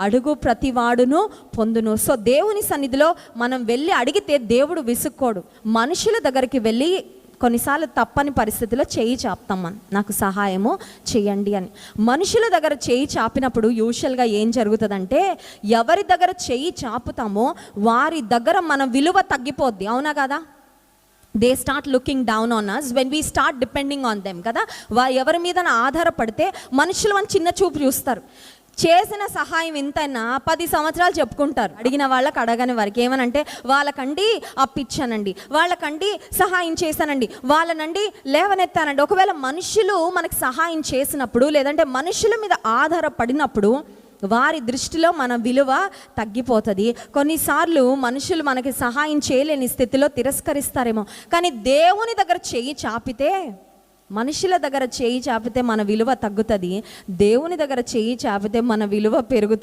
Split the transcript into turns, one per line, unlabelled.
అడుగు ప్రతివాడును పొందును. సో దేవుని సన్నిధిలో మనం వెళ్ళి అడిగితే దేవుడు విసుక్కోడు. మనుషుల దగ్గరికి వెళ్ళి కొన్నిసార్లు తప్పని పరిస్థితిలో చేయి చాపుతాం, మనం నాకు సహాయము చేయండి అని. మనుషుల దగ్గర చేయి చాపినప్పుడు యూజువల్గా ఏం జరుగుతుందంటే, ఎవరి దగ్గర చేయి చాపుతామో వారి దగ్గర మన విలువ తగ్గిపోద్ది. అవునా కదా? They start looking down on us when we start depending on them కదా. ఎవరి మీద ఆధారపడితే మనుషులు అని చిన్న చూపు చూస్తారు. చేసిన సహాయం ఇంతైనా 10 సంవత్సరాలు చెప్పుకుంటారు. అడిగిన వాళ్ళకి అడగని వారికి ఏమనంటే, వాళ్ళకండి అప్పిచ్చానండి, వాళ్ళకండి సహాయం చేశానండి, వాళ్ళనండి లేవనెత్తానండి. ఒకవేళ మనుషులు మనకు సహాయం చేసినప్పుడు, లేదంటే మనుషుల మీద ఆధారపడినప్పుడు వారి దృష్టిలో మన విలువ తగ్గిపోతుంది. కొన్నిసార్లు మనుషులు మనకి సహాయం చేయలేని స్థితిలో తిరస్కరిస్తారేమో, కానీ దేవుని దగ్గర చెయ్యి చాపితే, మనుషుల దగ్గర చేయి చాపితే మన విలువ తగ్గుతుంది, దేవుని దగ్గర చేయి చాపితే మన విలువ పెరుగుతుంది.